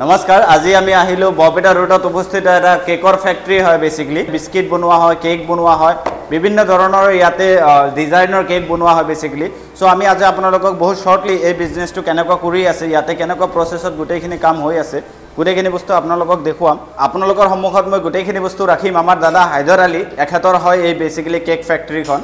নমস্কাৰ আজি আমি আহিলো বৰপেটা ৰোডত উপস্থিত এটা কেকৰ ফ্যাক্টৰী হয় বেসিক্যালি বিস্কিট বনোৱা হয় কেক বনোৱা হয় বিভিন্ন ধৰণৰ ইয়াতে ডিজাইনৰ কেক বনোৱা হয় বেসিক্যালি সো আমি আজি আপোনালোকক বহুত শৰ্টলি এই বিজনেছটো কেনেকৈ কৰি আছে ইয়াতে কেনেকৈ প্ৰসেছত গোটেইখিনি কাম হৈ আছে গোটেইখিনি বস্তু আপোনালোকক দেখুৱাম আপোনালোকৰ সন্মুখত মই গোটেইখিনি বস্তু ৰাখিম আমাৰ দাদা হায়দৰ আলী এখেতৰ হয় এই বেসিক্যালি কেক ফ্যাক্টৰীখন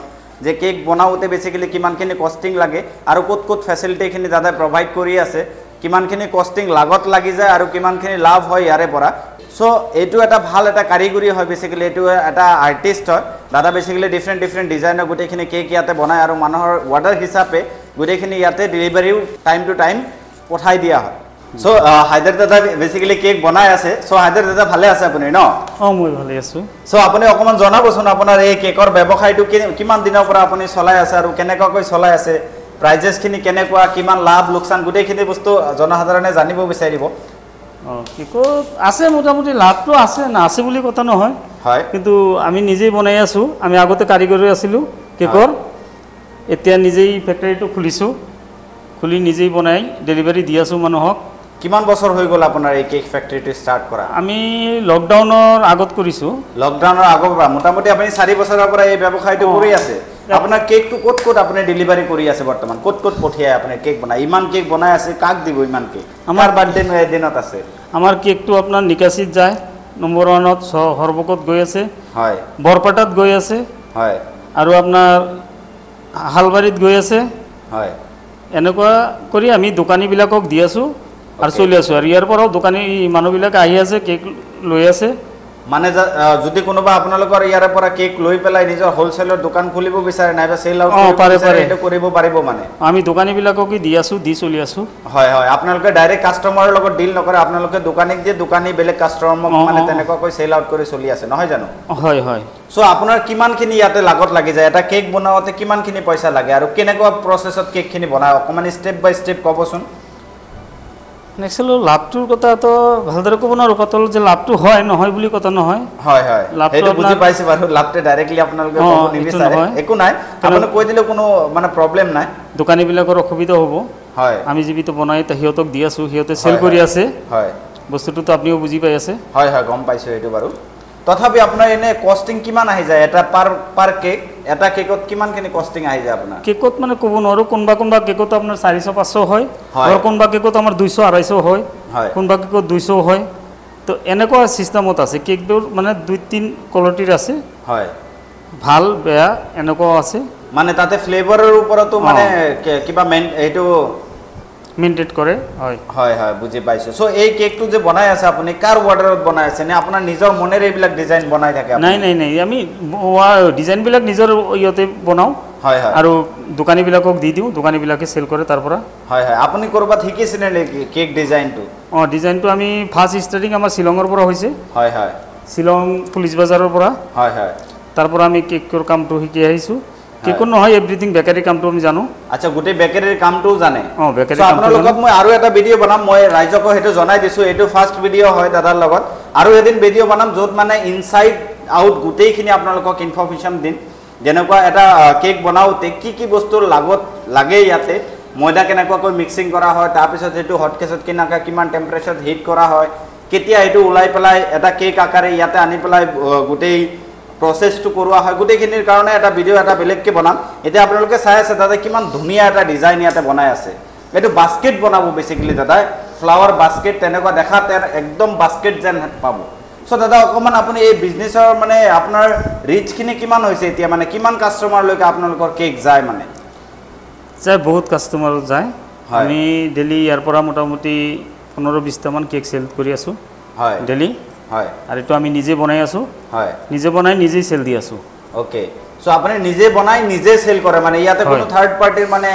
যে কেক বনাওতে বেসিক্যালি কিমানখিনি কষ্টিং লাগে আৰু ক'ত ফেসিলিটিখিনি দাদা প্ৰভাইড কৰি আছে কিমানখিনি কষ্টিং লাগত লাগি যায় আৰু কিমানখিনি লাভ হয় ইয়াৰে পৰা সো এইটো এটা ভাল এটা কাৰিগৰী হয় বেসিক্যালি এইটো এটা আৰ্টিষ্ট হয় দাদা বেসিক্যালি ডিফাৰেন্ট ডিজাইনৰ গোটেইখিনি কেক ইয়াতে বনায় আৰু মানুহৰ অৰ্ডাৰ হিচাপে গোটেইখিনি ইয়াতে ডেলিভাৰীও টাইম টু টাইম পঠাই দিয়া হয় সো হায়দৰ দাদা বেসিক্যালি কেক বনাই আছে সো হায়দৰ দাদা ভালে আছে আপুনি ন মই ভালে আছো সো আপুনি অকমান জনাবচোন আপোনাৰ এই কেকৰ ব্যৱসায়টো কিমান দিনৰ পৰা আপুনি চলাই আছে আৰু কেনেকৈ চলাই আছে প্ৰাইজেস খিনি কেনেকুৱা কিমান লাভ লোকসান গোটেইখিনি বস্তু জনসাধাৰণে জানিব বিচাৰিব কেকত আছে মোটামুটি লাভটো আছে না আছে বুলি কথা নহয় হয় কিন্তু আমি নিজেই বনাই আছো আমি আগতে কাৰিগৰী আছিলো কেকৰ এতিয়া নিজেই ফ্যাক্টৰীটো খুলিছো খুলি নিজেই বনাই ডেলিভাৰী দি আছো মানুহক কিমান বছৰ হৈ গ'ল আপোনাৰ এই কেক ফ্যাক্টৰীটো ষ্টাৰ্ট কৰা আমি লকডাউনৰ আগত কৰিছো লকডাউনৰ আগৰ পৰা মোটামুটি আপুনি 4 বছৰৰ পৰা এই ব্যৱসায়টো কৰি আছে আপোনাৰ কেকটো ক'ত আপুনি ডেলিভাৰী কৰি আছে বৰ্তমান ক'ত পঠিয়াই আপুনি কেক বনাই ইমান কেক বনাই আছে কাক দিব ইমান কেক আমাৰ বাৰ্থডে দিনত আছে আমাৰ কেকটো আপোনাৰ নিকাসিত যায় নম্বৰ 1ত হৰবকত গৈ আছে হয় বৰপেটাত গৈ আছে হয় আৰু আপোনাৰ হালবাৰীত গৈ আছে হয় এনেকুৱা কৰি আমি দোকানীবিলাকক দি আছো আৰু চলি আছো আৰু ইয়াৰ পৰাও দোকানী মানুহবিলাক আহি আছে কেক লৈ আছে মানে যদি কোনোবা আপোনালোকৰ ইয়াৰ পৰা কেক লৈ পেলাই নিজৰ হোলসেলৰ দোকান খুলিব বিচাৰে নাইবা সেল আউট এটা কৰিব পাৰিব মানে আমি দোকানীবিলাকক দি আছো দি চলি আছো হয় হয় আপোনালোকে ডাইৰেক্ট কাস্টমাৰৰ লগত ডিল নকৰে আপোনালোকে দোকানীক দিয়ে দোকানী বেলেগ কাস্টমাৰক মানে তেনেকৈ সেল আউট কৰি চলি আছে নহয় জানো হয় হয় সো আপোনাৰ কিমানখিনি ইয়াতে লাগত লাগি যায় এটা কেক বনাওতে কিমানখিনি পইচা লাগে আৰু কেনেকুৱা প্ৰসেছত কেকখিনি বনায় অকমান স্টেপ বাই স্টেপ ক'বচোন নেক্সট লাভটোৰ কথা তো ভালদৰে ক'ব নোৱাৰো কতল যে লাভটো হয় নহয় বুলি কথা নহয় হয় হয় লাভটো বুজি পাইছে বাৰু লাভটো ডাইৰেক্টলি আপোনালোকে ক'ব নিবিচাৰে একো নাই আপুনি কৈ দিলে কোনো মানে প্ৰবলেম নাই দোকানীবিলাকৰ অসুবিধা হ'ব হয় আমি যিটো বনাই সিহঁতক দি আছো সিহঁতে সেল কৰি আছে হয় বস্তুটো তো আপুনিও বুজি পাই আছে হয় হয় গম পাইছো এইটো বাৰু তথাপি আপোনাৰ এনে কষ্টিং কিমান আহি যায় এটা পাৰ কেক এটা কেকত কিমানখিনি কষ্টিং আহি যায় আপোনাৰ কেকত মানে ক'ব নোৱাৰো কোনবা কেকত আপোনাৰ 400-500 হয় আৰু কোনবা কেকত আমাৰ 200-250 হয় কোনবা কেকত 200 হয় তো এনেকুৱা সিস্টেমত আছে কেকবোৰ মানে 2-3 কোৱালিটিৰ আছে হয় ভাল বেয়া এনেকুৱা আছে মানে তাতে ফ্লেভাৰৰ ওপৰতো মানে কিবা এইটো মেইনটেইন কৰে হয় হয় হয় বুজি পাইছো সো এই কেকটো যে বনাই আছে আপুনি কাৰ অৰ্ডাৰত বনাই আছে নে আপোনাৰ নিজৰ মনেৰে এইবিলাক ডিজাইন বনাই থাকে নাই আমি ডিজাইনবিলাক নিজৰ ইয়াতে বনাও হয় হয় আৰু দোকানীবিলাকক দি দিও দোকানীবিলাকে সেল কৰে তাৰ পৰা হয় হয় আপুনি কৰবাত শিকিছেনে কেক ডিজাইনটো ডিজাইনটো আমি ফাৰ্স্ট ষ্টাৰ্টিং আমাৰ শিলঙৰ পৰা হৈছে হয় হয় শিলং পুলিচ বাজাৰৰ পৰা হয় হয় তাৰ পৰা আমি কেকৰ কামটো শিকি আহিছো কেকৰ নহয় এভৰিথিং বেকাৰী কামটো আমি জানো আচ্ছা গোটে বেকাৰীৰ কামটো জানে বেকাৰী কাম আপোনালোকক মই আৰু এটা ভিডিঅ' বনাম মই ৰাইজক হেতু জনাই দিছো এইটো ফাৰ্স্ট ভিডিঅ' হয় দাদাৰ লগত আৰু এদিন ভিডিঅ' বনাম য'ত মানে ইনসাইড আউট গোটেইখিনি আপোনালোকক ইনফৰমেশ্যন দিম যেনেকুৱা এটা কেক বনাওতে কি বস্তুৰ লাগত লাগে ইয়াতে ময়দা কেনেকুৱাকৈ মিক্সিং কৰা হয় তাৰপিছত সেইটো হট কেছত কিমান টেম্পাৰেচাৰত হিট কৰা হয় কেতিয়া এইটো ওলাই পেলাই এটা কেক আকাৰে ইয়াতে আনি পেলাই গোটেই প্ৰসেসটো কৰোৱা হয় গোটেইখিনিৰ কাৰণে এটা ভিডিঅ' এটা বেলেগকে বনাম এতিয়া আপোনালোকে চাই আছে দাদা কিমান ধুনীয়া এটা ডিজাইন ইয়াতে বনাই আছে এইটো বাস্কেট বনাব বেসিক্যালি দাদা ফ্লাৱাৰ বাস্কেট তেনেকুৱা দেখাতে একদম বাস্কেট যেন পাব সো দাদা অকমান আপুনি এই বিজনেছৰ মানে আপোনাৰ ৰিচখিনি কিমান হৈছে এতিয়া মানে কিমান কাস্টমাৰলৈকে আপোনালোকৰ কেক যায় মানে যায় বহুত কাস্টমাৰ যায় আমি ডেইলি ইয়াৰ পৰা মোটামুটি 15-20টা মান কেক সেল কৰি আছো হয় ডেইলি হয় আৰু এটো আমি নিজে বনাই আছো হয় নিজে বনাই নিজে সেল দি আছো ওকে সো আপুনি নিজে বনাই নিজে সেল কৰে মানে ইয়াতে কোনো থাৰ্ড পাৰ্টিৰ মানে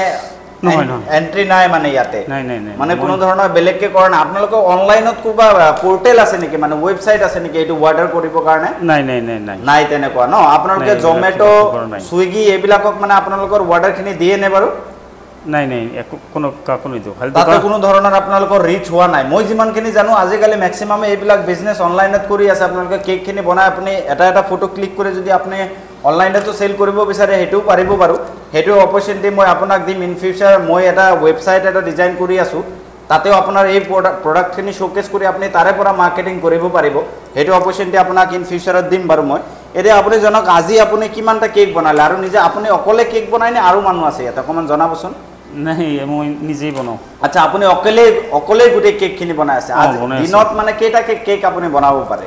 এন্ট্ৰি নাই মানে ইয়াতে নাই মানে কোনো ধৰণৰ বেলেগকে কৰে না আপোনালোকৰ অনলাইনত কোবা পোৰ্টেল আছে নেকি মানে ৱেবসাইট আছে নেকি এইটো অৰ্ডাৰ কৰিবৰ কাৰণে নাই তেনেকুৱা ন আপোনালোকে জমেটো সুইগি এইবিলাকক মানে আপোনালোকৰ অৰ্ডাৰখিনি দিয়ে নে বাৰু নাই কোনো কাকো নিদিও খালি তাতে কোনো ধৰণৰ আপোনালোকৰ ৰিচ হোৱা নাই মই যিমানখিনি জানো আজিকালি ম্যাক্সিমাম এইবিলাক বিজনেছ অনলাইনত কৰি আছে আপোনালোকে কেকখিনি বনাই আপুনি এটা ফটো ক্লিক কৰি যদি আপুনি অনলাইনতো সেল কৰিব বিচাৰে হেতুও পাৰিব বাৰু হেতু অপৰচুনিটি মই আপোনাক দিম ইন ফিউচাৰ মই এটা ৱেবসাইট এটা ডিজাইন কৰি আছো তাতেও আপোনাৰ এই প্ৰডাক্টখিনি শ্ব'কেছ কৰি আপুনি তাৰে পৰা মাৰ্কেটিং কৰিব পাৰিব সেইটো অপৰচুনিটি আপোনাক ইন ফিউচাৰত দিম বাৰু মই এতিয়া আপুনি জনক আজি আপুনি কিমানটা কেক বনালে আৰু নিজে আপুনি অকলে কেক বনাই নে আৰু মানুহ আছে ইয়াত অকণমান জনাবচোন নাই মই নিজেই বনাওঁ আচ্ছা আপুনি অকলে গোটেই কেকখিনি বনাই আছে দিনত মানে কেইটা কেক আপুনি বনাব পাৰে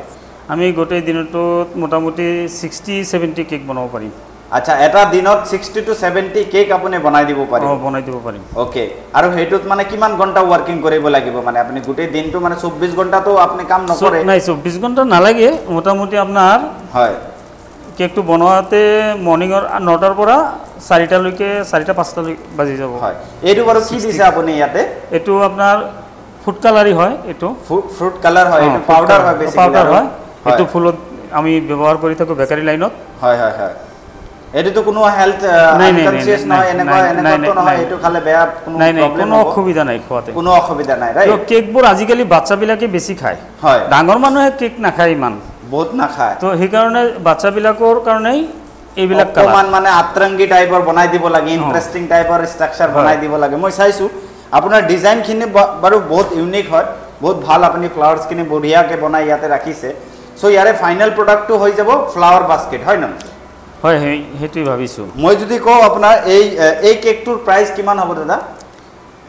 আমি গোটেই দিনটোত মোটামুটি 60-70 কেক বনাব পাৰিম আচ্ছা এটা দিনত 60 to 70 কেক আপুনি বনাই দিব পাৰিব বনাই দিব পাৰিম ওকে আৰু হেইটোত মানে কিমান ঘণ্টা ওয়াৰ্কিং কৰিব লাগিব মানে আপুনি গোটেই দিনটো মানে 24 ঘণ্টাটো আপুনি কাম নকৰে নাই 24 ঘণ্টা নালাগে মোটামুটি আপোনাৰ হয় কেকটো বনোৱাতে মৰ্নিংৰ 9টাৰ পৰা 4টা লৈকে 4টা 5টা বাজি যাব হয় এইটো বাৰু কি দিছে আপুনি ইয়াতে এইটো আপোনাৰ ফুড কালাৰি হয় এইটো ফ্ৰুট কালাৰ হয় এইটো পাউডাৰ হয় বেসিক্যালি পাউডাৰ হয় এইটো ফুলত আমি ব্যৱহাৰ কৰি থাকো বেকাৰী লাইনত হয় হয় হয় এটো কোনো হেলথ কনসিয়াস নহয় এনেকুৱা নহয় এটো খালে বেয়া কোনো প্ৰবলেম কোনো অসুবিধা নাই খোৱাতে কোনো অসুবিধা নাই ৰাইট তো কেকবোৰ আজিকালি বাচ্চাবিলাকে বেছি খায় হয় ডাঙৰ মানুহে কেক নাখায় ইমান বহুত নাখায় তো সেই কাৰণে বাচ্চাবিলাকৰ কাৰণেই এইবিলাক অকমান মানে আত্ৰংগী টাইপৰ বনাই দিব লাগে ইন্টাৰেষ্টিং টাইপৰ ষ্ট্ৰাকচাৰ বনাই দিব লাগে মই চাইছো আপোনাৰ ডিজাইনখিনি বাৰু বহুত ইউনিক হয় বহুত ভাল আপুনি ফ্লাৱাৰ্সখিনি বঢ়িয়াকে বনাই ইয়াতে ৰাখিছে সো ইয়াৰে ফাইনাল প্ৰডাক্টটো হৈ যাব ফ্লাৱাৰ বাস্কেট হয় না হয় হেতুই ভাবিছো মই যদি কও আপোনাৰ এই কেকটোৰ প্ৰাইস কিমান হ'ব দাদা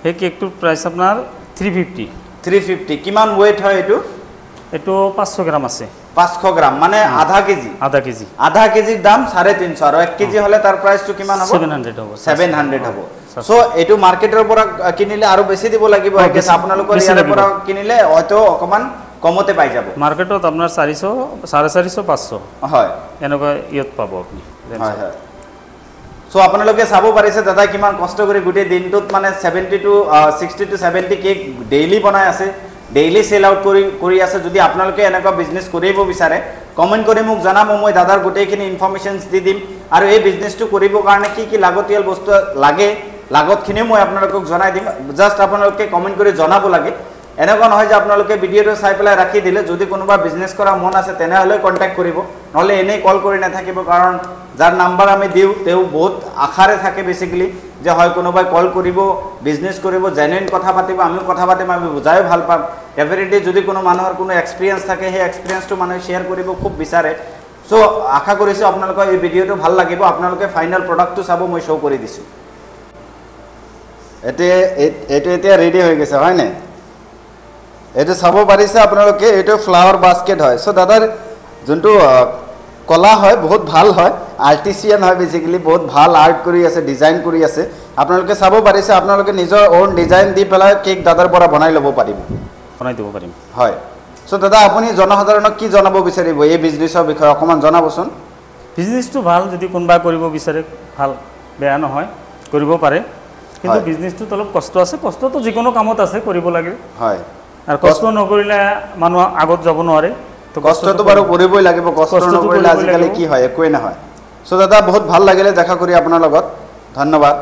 এই কেকটোৰ প্ৰাইস আপোনাৰ 350 কিমান ওয়েট হয় এটো 500 গ্ৰাম আছে 500 গ্ৰাম মানে আধা কেজিৰ দাম 350 আৰু 1 কেজি হলে তাৰ প্ৰাইসটো কিমান হ'ব 700 হ'ব সো এটো মাৰ্কেটৰ পৰা কিনিলে আৰু বেছি দিব লাগিব একেছ আপোনালোকৰ ইয়াৰ পৰা কিনিলে হয়তো অকমান কমতে পাই যাব মাৰ্কেটত আপনাৰ 400 450 500 হয় এনেকুৱা ইয়ত পাব আপনি হয় হয় সো আপোনালোকে চাব পাৰিছে দাদা কিমান কষ্ট কৰি গোটেই দিনটোত মানে 60 to 70 কেক ডেইলি বনাই আছে ডেইলি সেল আউট কৰি আছে যদি আপোনালোকে এনেকুৱা বিজনেস কৰিব বিচাৰে কমেন্ট কৰি মোক জনাব মই দাদাৰ গোটেইখিনি ইনফৰমেশনস দি দিম আৰু এই বিজনেসটো কৰিব কাৰণে কি লাগতিয়াল বস্তু লাগে লাগতখিনি মই আপোনালোকক জনাই দিম জাস্ট আপোনালোকে কমেন্ট কৰি জনাব লাগে এনেকুৱা নহয় যে আপোনালোকে ভিডিওটো চাই পেলাই ৰাখি দিলে যদি কোনোবা বিজনেস কৰা মন আছে তেনেহলে কন্টাক্ট কৰিব নহলে এনে কল কৰি নাথাকিব কাৰণ যাৰ নাম্বাৰ আমি দিও তেও বহুত আখাৰে থাকে বেসিক্যালি যে হয় কোনোবাই কল কৰিব বিজনেস কৰিব জেনুইন কথা পাতিব আমি কথা পাতিম আমি বুজাই ভাল পাম ডেফিনেটলি যদি কোনো মানুহৰ কোনো এক্সপেৰিয়েন্স থাকে সেই এক্সপেৰিয়েন্সটো মানুহে শেয়াৰ কৰিব খুব বিচাৰে সো আশা কৰিছো আপোনালোকৰ এই ভিডিওটো ভাল লাগিব আপোনালোকে ফাইনাল প্ৰডাক্টটো চাব মই শো কৰি দিছো এতিয়া ৰেডি হৈ গৈছে হয় না এটো চাব পাৰিছে আপোনালোকে এটো ফ্লাৱাৰ বাস্কেট হয় সো দাদাৰ যোনটো কলা হয় বহুত ভাল হয় আৰ্টিসিয়ান হয় বেসিক্যালি বহুত ভাল আৰ্ট কৰি আছে ডিজাইন কৰি আছে আপোনালোকে চাব পাৰিছে আপোনালোকে নিজৰ ওন ডিজাইন দি পেলাই কেক দাদাৰ পৰা বনাই লব পাৰিব বনাই দিব পাৰিম হয় সো দাদা আপুনি জনসাধাৰণক কি জনাব বিচাৰিব এই বিজনেছৰ বিষয়ে অকমান জনাবচোন বিজনেসটো ভাল যদি কোনবা কৰিব বিচাৰে ভাল বেয়া নহয় কৰিব পাৰে কিন্তু বিজনেসটো অলপ কষ্ট আছে কষ্টটো যিকোনো কামত আছে কৰিব লাগে হয় আৰ কষ্ট নকৰিলে মানুহ আগত যাব নোৱাৰে তো কষ্টটো বাৰু কৰিবই লাগিব কষ্ট নকৰিলে আজিকালি কি হয় একোই নহয় সো দাদা বহুত ভাল লাগিলে দেখা কৰি আপোনাৰ লগত ধন্যবাদ